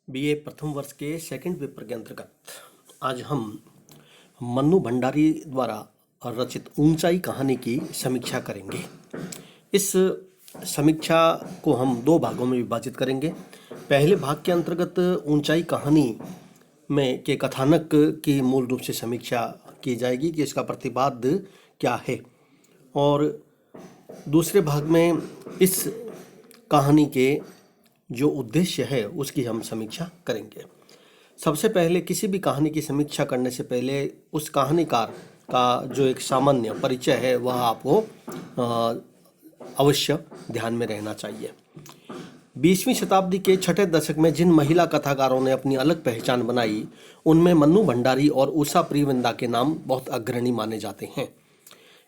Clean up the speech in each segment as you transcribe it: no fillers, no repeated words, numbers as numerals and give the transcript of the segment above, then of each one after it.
BA प्रथम वर्ष के सेकंड पेपर के अंतर्गत आज हम मन्नू भंडारी द्वारा रचित ऊंचाई कहानी की समीक्षा करेंगे। इस समीक्षा को हम दो भागों में विभाजित करेंगे। पहले भाग के अंतर्गत ऊंचाई कहानी में के कथानक की मूल रूप से समीक्षा की जाएगी कि इसका प्रतिपाद्य क्या है, और दूसरे भाग में इस कहानी के जो उद्देश्य है उसकी हम समीक्षा करेंगे। सबसे पहले किसी भी कहानी की समीक्षा करने से पहले उस कहानीकार का जो एक सामान्य परिचय है वह आपको अवश्य ध्यान में रहना चाहिए। 20वीं शताब्दी के छठे दशक में जिन महिला कथाकारों ने अपनी अलग पहचान बनाई उनमें मन्नू भंडारी और उषा प्रियवृंदा के नाम बहुत अग्रणी माने जाते हैं।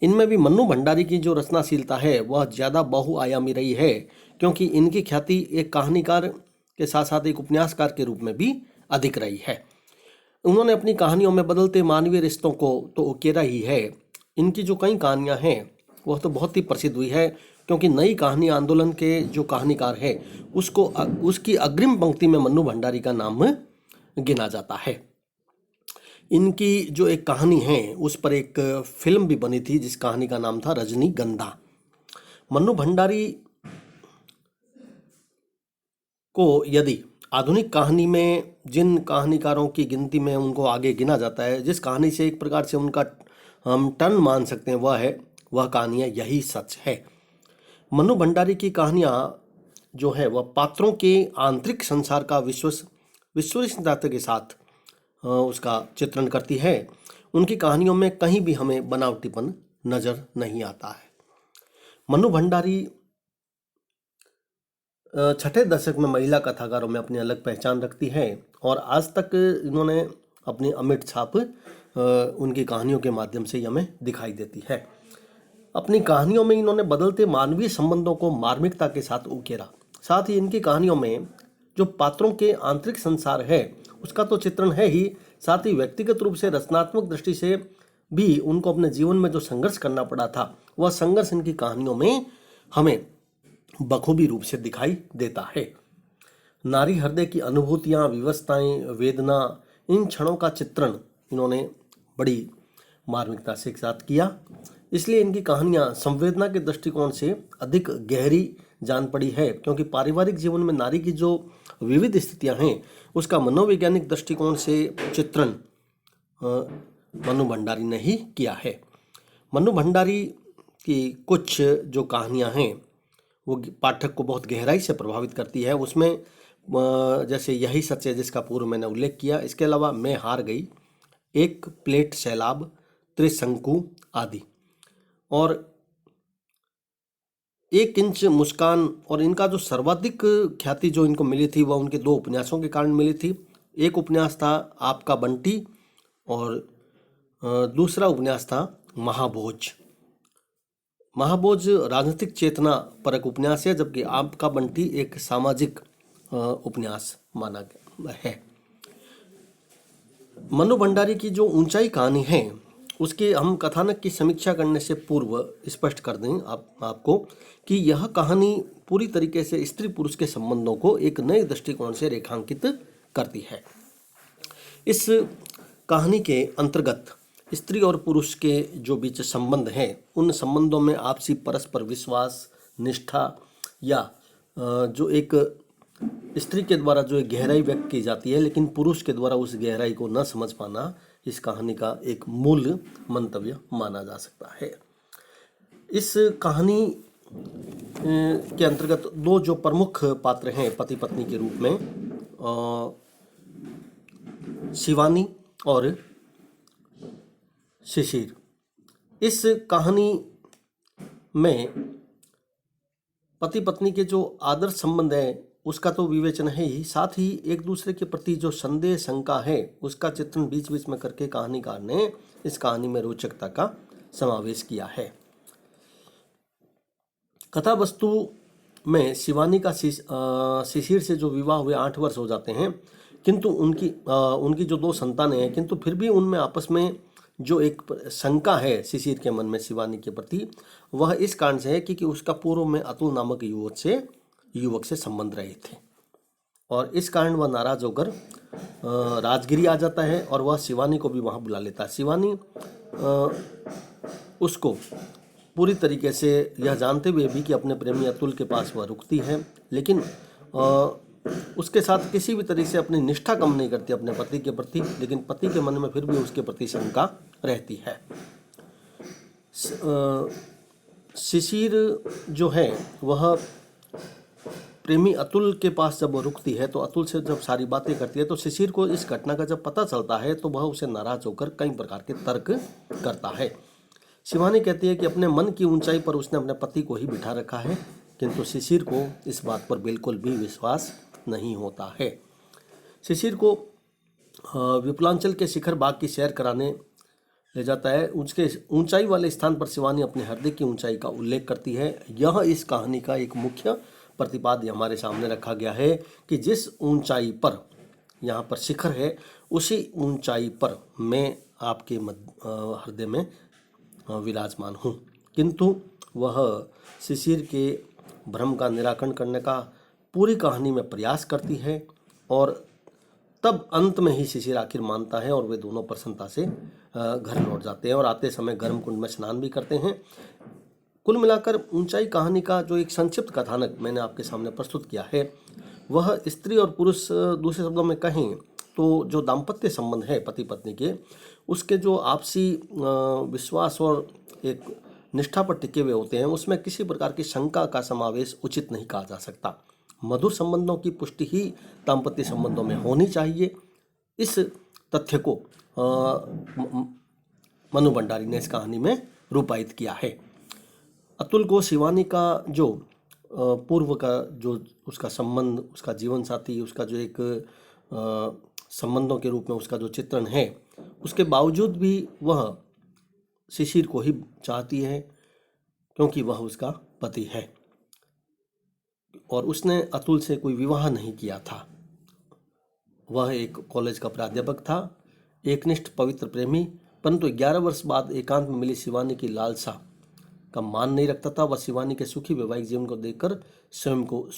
इनमें भी मन्नू भंडारी की जो रचनाशीलता है वह ज़्यादा बहुआयामी रही है, क्योंकि इनकी ख्याति एक कहानीकार के साथ साथ एक उपन्यासकार के रूप में भी अधिक रही है। उन्होंने अपनी कहानियों में बदलते मानवीय रिश्तों को तो उकेरा ही है, इनकी जो कई कहानियां हैं वह तो बहुत ही प्रसिद्ध हुई है, क्योंकि नई कहानी आंदोलन के जो कहानीकार है उसकी अग्रिम पंक्ति में मन्नू भंडारी का नाम गिना जाता है। इनकी जो एक कहानी है उस पर एक फिल्म भी बनी थी जिस कहानी का नाम था रजनीगंधा। मन्नू भंडारी को यदि आधुनिक कहानी में जिन कहानीकारों की गिनती में उनको आगे गिना जाता है, जिस कहानी से एक प्रकार से उनका हम टर्न मान सकते हैं, वह कहानियाँ यही सच है। मन्नू भंडारी की कहानियाँ जो है वह पात्रों के आंतरिक संसार का विश्वसनीयता के साथ उसका चित्रण करती है। उनकी कहानियों में कहीं भी हमें बनावटीपन नजर नहीं आता है। मन्नू भंडारी छठे दशक में महिला कथाकारों में अपनी अलग पहचान रखती है और आज तक इन्होंने अपनी अमिट छाप उनकी कहानियों के माध्यम से हमें दिखाई देती है। अपनी कहानियों में इन्होंने बदलते मानवीय संबंधों को मार्मिकता के साथ उकेरा। साथ ही इनकी कहानियों में जो पात्रों के आंतरिक संसार है उसका तो चित्रण है ही, साथ ही व्यक्तिगत रूप से रचनात्मक दृष्टि से भी उनको अपने जीवन में जो संघर्ष करना पड़ा था वह संघर्ष इनकी कहानियों में हमें बखूबी रूप से दिखाई देता है। नारी हृदय की अनुभूतियाँ, विवशताएं, वेदना, इन क्षणों का चित्रण इन्होंने बड़ी मार्मिकता से साथ किया। इसलिए इनकी कहानियाँ संवेदना के दृष्टिकोण से अधिक गहरी जान पड़ी है, क्योंकि पारिवारिक जीवन में नारी की जो विविध स्थितियां हैं उसका मनोवैज्ञानिक दृष्टिकोण से चित्रण मन्नू भंडारी ने ही किया है। मन्नू भंडारी की कुछ जो कहानियां हैं वो पाठक को बहुत गहराई से प्रभावित करती है। उसमें जैसे यही सच है जिसका पूर्व मैंने उल्लेख किया, इसके अलावा मैं हार गई, एक प्लेट सैलाब, त्रिशंकु आदि, और 1 इंच मुस्कान। और इनका जो सर्वाधिक ख्याति जो इनको मिली थी वह उनके 2 उपन्यासों के कारण मिली थी। एक उपन्यास था आपका बंटी और दूसरा उपन्यास था महाभोज। महाभोज राजनीतिक चेतना परक उपन्यास है, जबकि आपका बंटी एक सामाजिक उपन्यास माना गया है। मन्नू भंडारी की जो ऊंचाई कहानी है उसके हम कथानक की समीक्षा करने से पूर्व स्पष्ट कर दें आपको कि यह कहानी पूरी तरीके से स्त्री पुरुष के संबंधों को एक नए दृष्टिकोण से रेखांकित करती है। इस कहानी के अंतर्गत स्त्री और पुरुष के जो बीच संबंध हैं उन संबंधों में आपसी परस्पर विश्वास, निष्ठा या जो एक स्त्री के द्वारा जो एक गहराई व्यक्त की जाती है लेकिन पुरुष के द्वारा उस गहराई को न समझ पाना इस कहानी का एक मूल मंतव्य माना जा सकता है। इस कहानी के अंतर्गत 2 जो प्रमुख पात्र हैं पति पत्नी के रूप में, शिवानी और शिशिर। इस कहानी में पति पत्नी के जो आदर्श संबंध है उसका तो विवेचन है ही, साथ ही एक दूसरे के प्रति जो संदेह शंका है उसका चित्रण बीच बीच में करके कहानीकार ने इस कहानी में रोचकता का समावेश किया है। कथा वस्तु में शिवानी का शिशिर से जो विवाह हुए 8 वर्ष हो जाते हैं, किंतु उनकी जो 2 संतानें हैं, किंतु फिर भी उनमें आपस में जो एक शंका है शिशिर के मन में शिवानी के प्रति, वह इस कारण से है कि उसका पूर्व में अतुल नामक युवक से संबंध रहे थे। और इस कारण वह नाराज होकर राजगिरी आ जाता है और वह शिवानी को भी वहाँ बुला लेता है। शिवानी उसको पूरी तरीके से यह जानते हुए भी कि अपने प्रेमी अतुल के पास वह रुकती है, लेकिन उसके साथ किसी भी तरीके से अपनी निष्ठा कम नहीं करती अपने पति के प्रति, लेकिन पति के मन में फिर भी उसके प्रति शंका रहती है। शिशिर जो है वह प्रेमी अतुल के पास जब रुकती है तो अतुल से जब सारी बातें करती है तो शिशिर को इस घटना का जब पता चलता है तो वह उसे नाराज होकर कई प्रकार के तर्क करता है। शिवानी कहती है कि अपने मन की ऊंचाई पर उसने अपने पति को ही बिठा रखा है, किंतु शिशिर को इस बात पर बिल्कुल भी विश्वास नहीं होता है। शिशिर को विपुलांचल के शिखर बाग की सैर कराने ले जाता है। उसके ऊंचाई वाले स्थान पर शिवानी अपने हृदय की ऊंचाई का उल्लेख करती है। यह इस कहानी का एक मुख्य प्रतिपाद्य हमारे सामने रखा गया है कि जिस ऊंचाई पर यहाँ पर शिखर है उसी ऊंचाई पर मैं आपके हृदय में विराजमान हूँ। किंतु वह शिशिर के भ्रम का निराकरण करने का पूरी कहानी में प्रयास करती है और तब अंत में ही शिशिर आखिर मानता है और वे दोनों प्रसन्नता से घर लौट जाते हैं और आते समय गर्म कुंड में स्नान भी करते हैं। कुल मिलाकर ऊंचाई कहानी का जो एक संक्षिप्त कथानक मैंने आपके सामने प्रस्तुत किया है वह स्त्री और पुरुष, दूसरे शब्दों में कहें तो जो दाम्पत्य संबंध है पति पत्नी के, उसके जो आपसी विश्वास और एक निष्ठा पर टिके हुए होते हैं उसमें किसी प्रकार की शंका का समावेश उचित नहीं कहा जा सकता। मधुर संबंधों की पुष्टि ही दाम्पत्य संबंधों में होनी चाहिए। इस तथ्य को मनु भंडारी ने इस कहानी में रूपायित किया है। अतुल को शिवानी का जो पूर्व का जो उसका संबंध, उसका जीवन साथी, उसका जो एक संबंधों के रूप में उसका जो चित्रण है, उसके बावजूद भी वह शिशिर को ही चाहती है क्योंकि वह उसका पति है और उसने अतुल से कोई विवाह नहीं किया था। वह एक कॉलेज का प्राध्यापक था, एकनिष्ठ पवित्र प्रेमी, परंतु 11 वर्ष बाद एकांत में मिली शिवानी की लालसा का मान नहीं रखता था। वह शिवानी के सुखी वैवाहिक जीवन को देखकर स्वयं को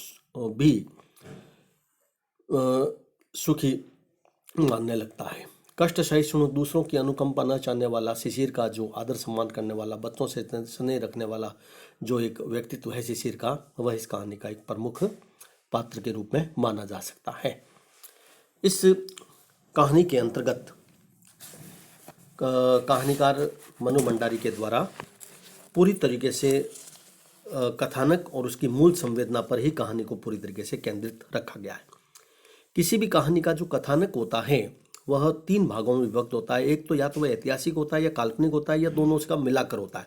भी सुखी मानने लगता है। कष्ट सहिष्णु, दूसरों की अनुकंपा न चाहने वाला शिशिर का जो आदर सम्मान करने वाला, बच्चों से स्नेह रखने वाला जो एक व्यक्तित्व है शिशिर का, वह इस कहानी का एक प्रमुख पात्र के रूप में माना जा सकता है। इस कहानी के अंतर्गत कहानीकार मनु भंडारी के द्वारा पूरी तरीके से कथानक और उसकी मूल संवेदना पर ही कहानी को पूरी तरीके से केंद्रित रखा गया है। किसी भी कहानी का जो कथानक होता है वह 3 भागों में विभक्त होता है। एक तो या तो वह ऐतिहासिक होता है या काल्पनिक होता है या दोनों उसका मिलाकर होता है।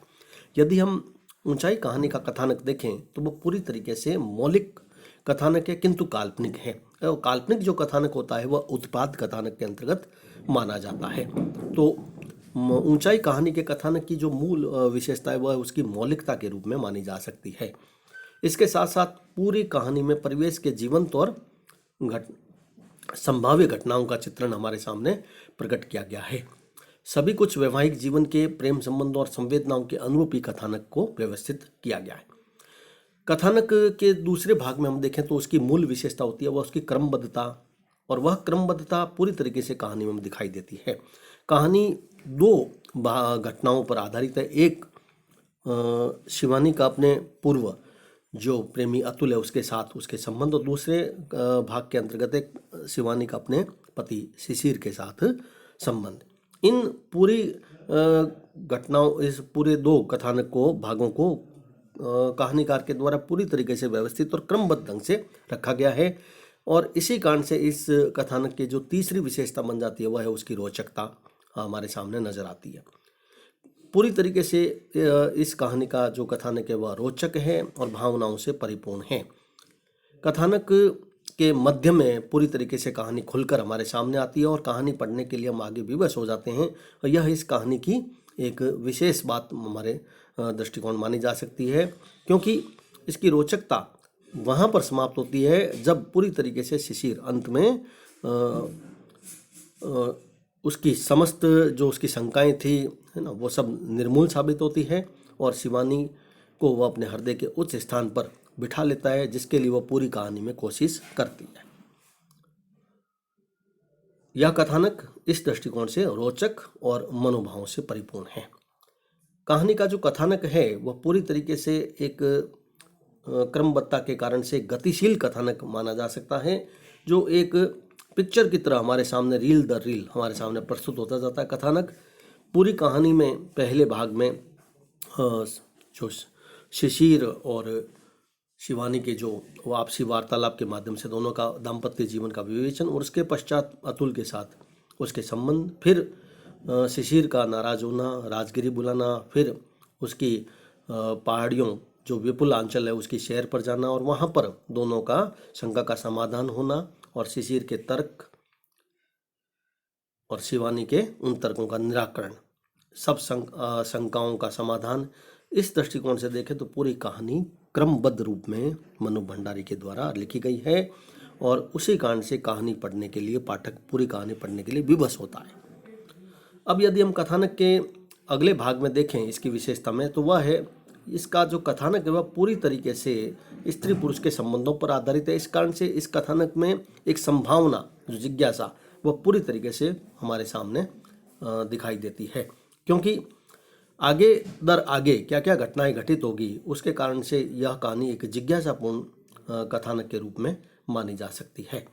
यदि हम ऊंचाई कहानी का कथानक देखें तो वह पूरी तरीके से मौलिक कथानक है किंतु काल्पनिक है। और काल्पनिक जो कथानक होता है वह उत्पाद कथानक के अंतर्गत माना जाता है। तो ऊंचाई कहानी के कथानक की जो मूल विशेषता है वह उसकी मौलिकता के रूप में मानी जा सकती है। इसके साथ साथ पूरी कहानी में परिवेश के जीवंत और संभाव्य घटनाओं का चित्रण हमारे सामने प्रकट किया गया है। सभी कुछ वैवाहिक जीवन के प्रेम संबंधों और संवेदनाओं के अनुरूप ही कथानक को व्यवस्थित किया गया है। कथानक के दूसरे भाग में हम देखें तो उसकी मूल विशेषता होती है वह उसकी क्रमबद्धता, और वह क्रमबद्धता पूरी तरीके से कहानी में दिखाई देती है। कहानी 2 घटनाओं पर आधारित है। एक शिवानी का अपने पूर्व जो प्रेमी अतुल है उसके साथ उसके संबंध, और दूसरे भाग के अंतर्गत एक शिवानी का अपने पति शिशिर के साथ संबंध। इन पूरी घटनाओं, इस पूरे 2 कथानक को भागों को कहानीकार के द्वारा पूरी तरीके से व्यवस्थित और क्रमबद्ध ढंग से रखा गया है। और इसी कारण से इस कथानक की जो तीसरी विशेषता बन जाती है वह है उसकी रोचकता हमारे सामने नजर आती है। पूरी तरीके से इस कहानी का जो कथानक है वह रोचक है और भावनाओं से परिपूर्ण है। कथानक के मध्य में पूरी तरीके से कहानी खुलकर हमारे सामने आती है और कहानी पढ़ने के लिए हम आगे विवश हो जाते हैं, और यह इस कहानी की एक विशेष बात हमारे दृष्टिकोण मानी जा सकती है, क्योंकि इसकी रोचकता वहाँ पर समाप्त होती है जब पूरी तरीके से शिशिर अंत में उसकी समस्त जो उसकी शंकाएं थी, है ना, वो सब निर्मूल साबित होती है और शिवानी को वह अपने हृदय के उच्च स्थान पर बिठा लेता है, जिसके लिए वह पूरी कहानी में कोशिश करती है। यह कथानक इस दृष्टिकोण से रोचक और मनोभावों से परिपूर्ण है। कहानी का जो कथानक है वह पूरी तरीके से एक क्रमबद्धता के कारण से गतिशील कथानक माना जा सकता है, जो एक पिक्चर की तरह हमारे सामने रील दर रील हमारे सामने प्रस्तुत होता जाता है। कथानक पूरी कहानी में पहले भाग में जो शिशिर और शिवानी के जो आपसी वार्तालाप के माध्यम से दोनों का दाम्पत्य जीवन का विवेचन, और उसके पश्चात अतुल के साथ उसके संबंध, फिर शिशिर का नाराज होना, राजगिरी बुलाना, फिर उसकी पहाड़ियों जो विपुल आंचल है उसकी शहर पर जाना और वहाँ पर दोनों का शंका का समाधान होना, और शिशिर के तर्क और शिवानी के उन तर्कों का निराकरण, सब शंकाओं का समाधान। इस दृष्टिकोण से देखें तो पूरी कहानी क्रमबद्ध रूप में मनु भंडारी के द्वारा लिखी गई है, और उसी कारण से कहानी पढ़ने के लिए पाठक पूरी कहानी पढ़ने के लिए विवश होता है। अब यदि हम कथानक के अगले भाग में देखें इसकी विशेषता में, तो वह है इसका जो कथानक है वह पूरी तरीके से स्त्री पुरुष के संबंधों पर आधारित है। इस कारण से इस कथानक में एक संभावना, जो जिज्ञासा, वह पूरी तरीके से हमारे सामने दिखाई देती है, क्योंकि आगे दर आगे क्या क्या घटनाएं घटित होगी उसके कारण से यह कहानी एक जिज्ञासापूर्ण कथानक के रूप में मानी जा सकती है।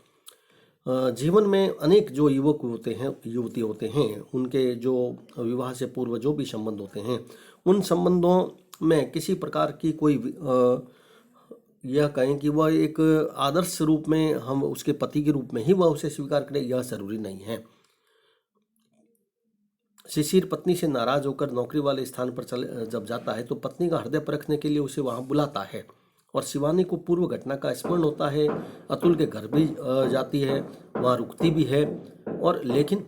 जीवन में अनेक जो युवक होते हैं, युवती होते हैं, उनके जो विवाह से पूर्व जो भी संबंध होते हैं, उन संबंधों में किसी प्रकार की कोई यह कहें कि वह एक आदर्श रूप में हम उसके पति के रूप में ही वह उसे स्वीकार करें, यह जरूरी नहीं है। शिशिर पत्नी से नाराज होकर नौकरी वाले स्थान पर जब जाता है तो पत्नी का हृदय परखने के लिए उसे वहां बुलाता है, और शिवानी को पूर्व घटना का स्मरण होता है। अतुल के घर भी जाती है, वहां रुकती भी है, और लेकिन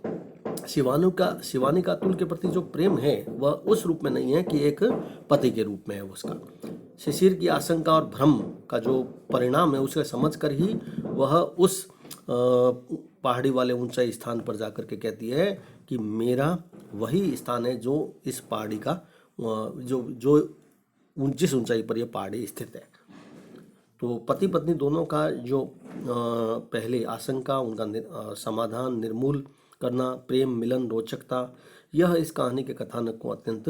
शिवानी का अतुल के प्रति जो प्रेम है वह उस रूप में नहीं है कि एक पति के रूप में है उसका। शिशिर की आशंका और भ्रम का जो परिणाम है उसे समझकर ही वह उस पहाड़ी वाले ऊंचाई स्थान पर जाकर के कहती है कि मेरा वही स्थान है जो इस पहाड़ी का जिस ऊंचाई पर यह पहाड़ी स्थित है। तो पति पत्नी दोनों का जो पहले आशंका, उनका समाधान, निर्मूल करना, प्रेम, मिलन, रोचकता, यह इस कहानी के कथानक को अत्यंत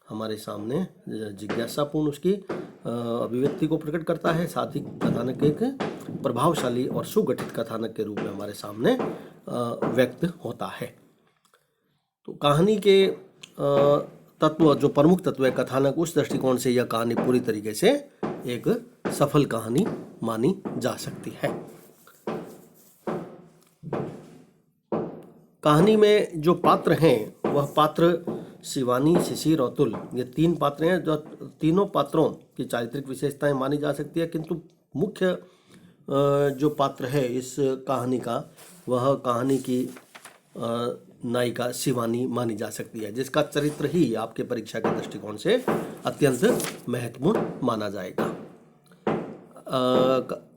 हमारे सामने जिज्ञासापूर्ण उसकी अभिव्यक्ति को प्रकट करता है। साथ ही कथानक एक प्रभावशाली और सुगठित कथानक के रूप में हमारे सामने व्यक्त होता है। तो कहानी के तत्व, जो प्रमुख तत्व है कथानक, उस दृष्टिकोण से यह कहानी पूरी तरीके से एक सफल कहानी मानी जा सकती है। कहानी में जो पात्र हैं वह पात्र शिवानी, शिशिर और अतुल, ये तीन पात्र हैं। जो तीनों पात्रों की चारित्रिक विशेषताएं मानी जा सकती है, किंतु मुख्य जो पात्र है इस कहानी का वह कहानी की नायिका शिवानी मानी जा सकती है, जिसका चरित्र ही आपके परीक्षा के दृष्टिकोण से अत्यंत महत्वपूर्ण माना जाएगा।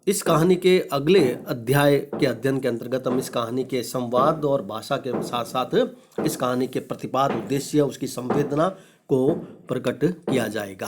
इस कहानी के अगले अध्याय के अध्ययन के अंतर्गत हम इस कहानी के संवाद और भाषा के साथ साथ इस कहानी के प्रतिपाद, उद्देश्य, उसकी संवेदना को प्रकट किया जाएगा।